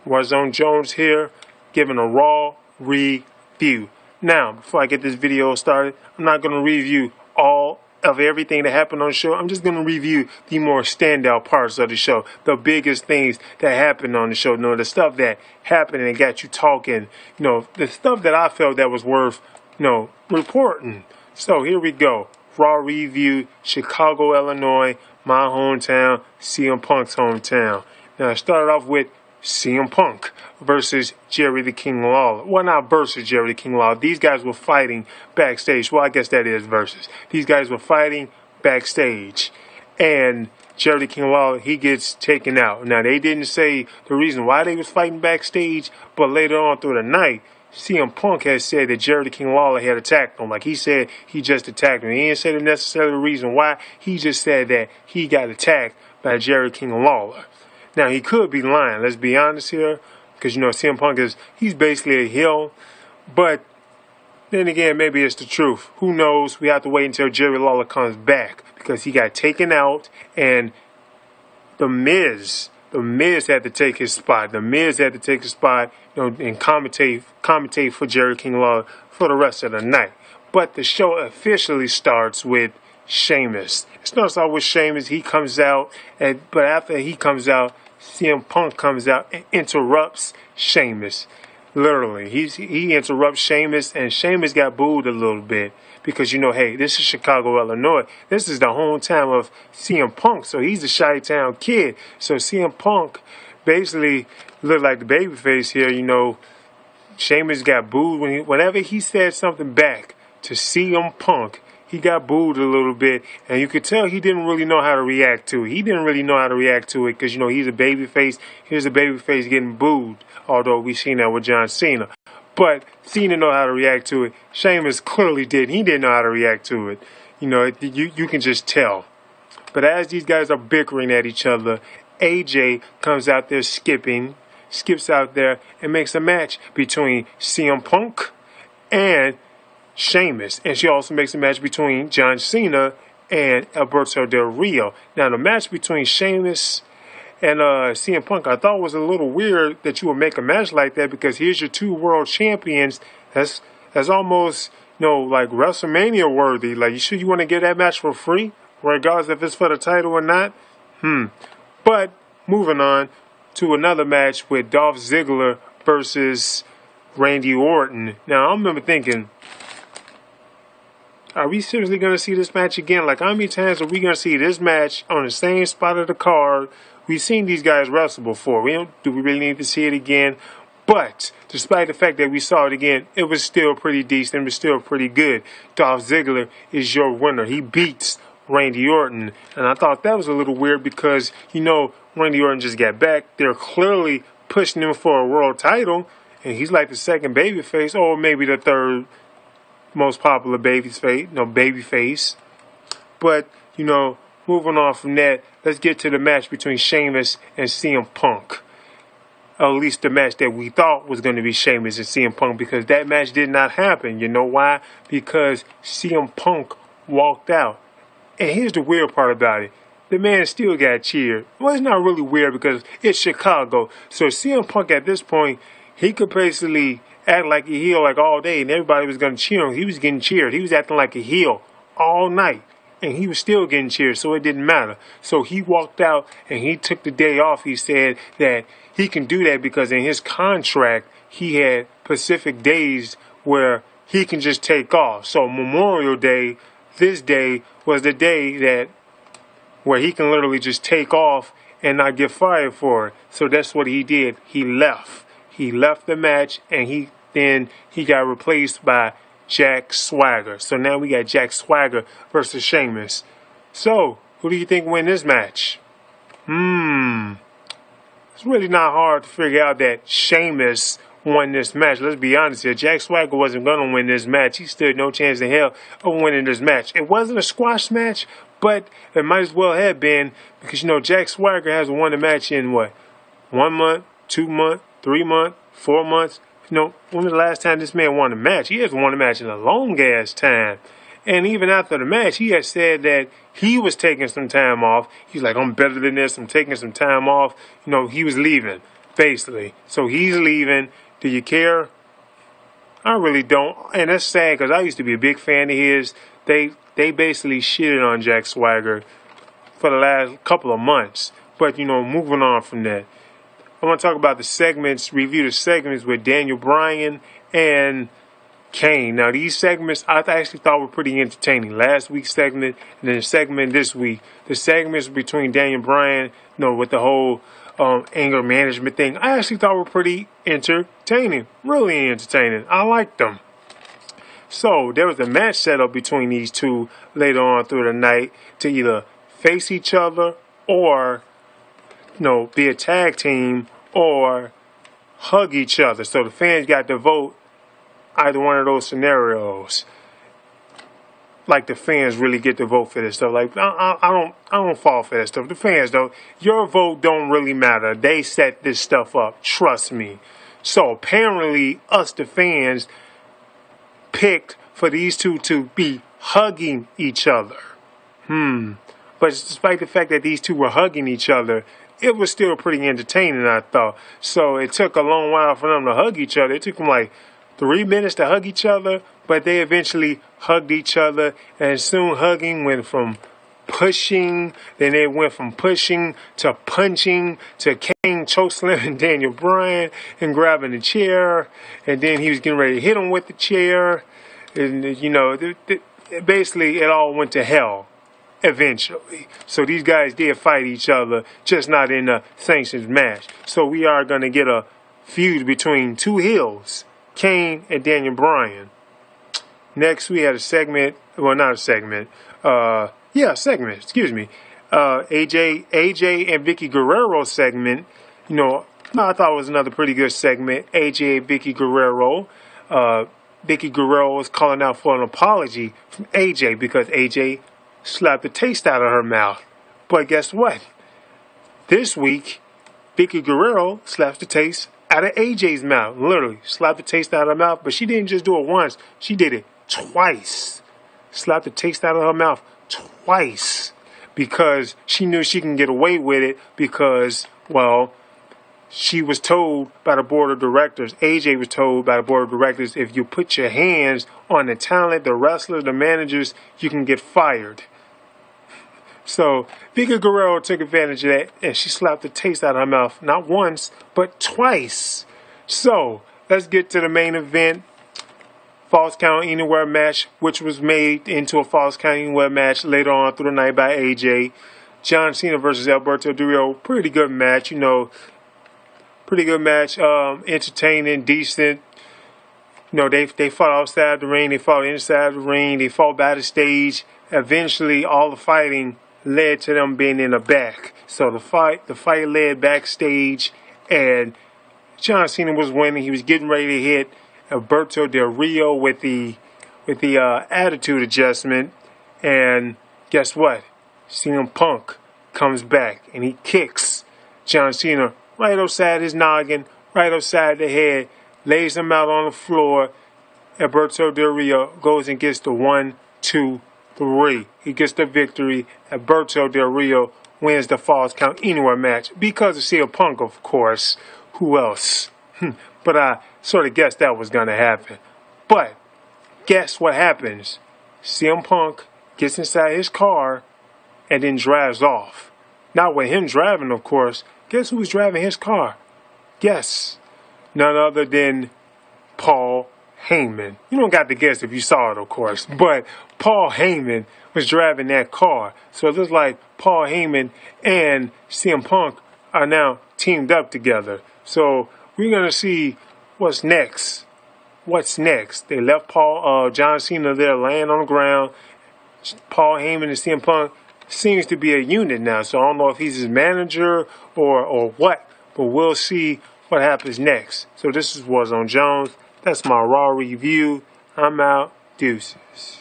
Warzone Jones here, giving a Raw review. Now, before I get this video started, I'm not going to review all of everything that happened on the show. I'm just going to review the more standout parts of the show, the biggest things that happened on the show, the stuff that happened and got you talking, the stuff that I felt that was worth, reporting. So here we go. Raw review, Chicago, Illinois, my hometown, CM Punk's hometown. Now, I started off with CM Punk versus Jerry the King Lawler. Well, not versus Jerry the King Lawler. These guys were fighting backstage. Well, I guess that is versus. These guys were fighting backstage. And Jerry the King Lawler, he gets taken out. Now, they didn't say the reason why they was fighting backstage, but later on through the night, CM Punk has said that Jerry the King Lawler had attacked him. Like he said, he just attacked him. He didn't say the necessary reason why. He just said that he got attacked by Jerry King Lawler. Now, he could be lying. Let's be honest here. Because, CM Punk he's basically a heel. But then again, maybe it's the truth. Who knows? We have to wait until Jerry Lawler comes back. Because he got taken out. And The Miz had to take his spot. The Miz had to take his spot, and commentate for Jerry King Lawler for the rest of the night. But the show officially starts with Sheamus. It starts out with Sheamus. He comes out, but after he comes out, CM Punk comes out and interrupts Sheamus. Literally, he interrupts Sheamus, and Sheamus got booed a little bit because, hey, this is Chicago, Illinois. This is the hometown of CM Punk, so he's a Chi-Town kid. So CM Punk basically looked like the babyface here, Sheamus got booed whenever he said something back to CM Punk. He got booed a little bit, and you could tell he didn't really know how to react to it. He didn't really know how to react to it because, he's a babyface. Here's a babyface getting booed, although we've seen that with John Cena. But Cena know how to react to it. Sheamus clearly did. He didn't know how to react to it. You can just tell. But as these guys are bickering at each other, AJ comes out there skips out there and makes a match between CM Punk and Sheamus. And she also makes a match between John Cena and Alberto Del Rio. Now, the match between Sheamus and CM Punk, I thought was a little weird that you would make a match like that because here's your two world champions. That's almost, like WrestleMania worthy. Like, you want to get that match for free, regardless if it's for the title or not? But moving on to another match with Dolph Ziggler versus Randy Orton. Now, I remember thinking, are we seriously going to see this match again? Like, how many times are we going to see this match on the same spot of the card? We've seen these guys wrestle before. Do we really need to see it again? But despite the fact that we saw it again, it was still pretty decent. It was still pretty good. Dolph Ziggler is your winner. He beats Randy Orton. And I thought that was a little weird because, Randy Orton just got back. They're clearly pushing him for a world title. And he's like the second babyface, or maybe the third most popular babyface. But, moving on from that, let's get to the match between Sheamus and CM Punk. At least the match that we thought was going to be Sheamus and CM Punk, because that match did not happen. You know why? Because CM Punk walked out. And here's the weird part about it. The man still got cheered. Well, it's not really weird because it's Chicago. So CM Punk at this point, he could basically act like a heel like all day, and everybody was going to cheer him. He was getting cheered. He was acting like a heel all night, and he was still getting cheered, so it didn't matter. So he walked out, and he took the day off. He said that he can do that because in his contract, he had specific days where he can just take off. So Memorial Day, this day, was the day where he can literally just take off and not get fired for it. So that's what he did. He left. He left the match, and he got replaced by Jack Swagger. So now we got Jack Swagger versus Sheamus. So, who do you think win this match? It's really not hard to figure out that Sheamus won this match. Let's be honest here. Jack Swagger wasn't going to win this match. He stood no chance in hell of winning this match. It wasn't a squash match, but it might as well have been because, Jack Swagger hasn't won a match in, 1 month, 2 months, 3 months, 4 months. When was the last time this man won a match? He hasn't won a match in a long-ass time. And even after the match, he had said that he was taking some time off. He's like, I'm better than this. I'm taking some time off. He was leaving. basically. So he's leaving. Do you care? I really don't, and that's sad because I used to be a big fan of his. They basically shitted on Jack Swagger for the last couple of months. But, moving on from that, I want to talk about the segments, review the segments with Daniel Bryan and Kane. Now, these segments I actually thought were pretty entertaining. Last week's segment and then the segment this week. The segments between Daniel Bryan, with the whole anger management thing, I actually thought were pretty entertaining. Really entertaining. I liked them. So, there was a match set up between these two later on through the night to either face each other or, be a tag team or hug each other. So, the fans got to vote either one of those scenarios. Like, the fans really get to vote for this stuff. Like, I don't fall for that stuff. The fans don't. Your vote don't really matter. They set this stuff up. Trust me. So, apparently, us, the fans, picked for these two to be hugging each other. But despite the fact that these two were hugging each other, it was still pretty entertaining, I thought. So, it took a long while for them to hug each other. It took them like 3 minutes to hug each other, but they eventually hugged each other, and soon hugging went from pushing, then it went from pushing to punching to Kane chokeslamming Daniel Bryan and grabbing the chair, and then he was getting ready to hit him with the chair, and basically it all went to hell eventually. So these guys did fight each other, just not in a sanctioned match. So we are going to get a feud between two heels, Kane and Daniel Bryan. Next, we had a segment. Well, not a segment. Segment. Excuse me. AJ and Vicky Guerrero segment. I thought it was another pretty good segment. AJ and Vicky Guerrero. Vicky Guerrero was calling out for an apology from AJ because AJ slapped the taste out of her mouth. But guess what? This week, Vicky Guerrero slaps the taste out of AJ's mouth. Literally, slapped the taste out of her mouth. But she didn't just do it once. She did it twice. Slapped the taste out of her mouth twice. Because she knew she can get away with it because, she was told by the board of directors, AJ was told by the board of directors, if you put your hands on the talent, the wrestlers, the managers, you can get fired. So, Vicky Guerrero took advantage of that, and she slapped the taste out of her mouth, not once, but twice. So, let's get to the main event. Falls Count Anywhere match, which was made into a Falls Count Anywhere match later on through the night by AJ. John Cena versus Alberto Del Rio, pretty good match, pretty good match, entertaining, decent. They fought outside the ring, they fought inside the ring, they fought by the stage. Eventually, all the fighting led to them being in the back. So the fight led backstage, and John Cena was winning. He was getting ready to hit Alberto Del Rio with the attitude adjustment, and guess what? CM Punk comes back and he kicks John Cena right upside his noggin, right upside the head, lays him out on the floor. Alberto Del Rio goes and gets the 1, 2, 3. He gets the victory. Alberto Del Rio wins the Falls Count Anywhere match because of CM Punk, of course. Who else? But I sort of guessed that was going to happen. But guess what happens? CM Punk gets inside his car and then drives off. Not with him driving, of course. Guess who's driving his car? Guess. None other than Paul Heyman. You don't got to guess if you saw it, of course. But Paul Heyman was driving that car. So it looks like Paul Heyman and CM Punk are now teamed up together. So we're going to see what's next. What's next? They left John Cena there laying on the ground. Paul Heyman and CM Punk seems to be a unit now. So I don't know if he's his manager or what. But we'll see what happens next. So this is Warzone Jones. That's my Raw review. I'm out. Deuces.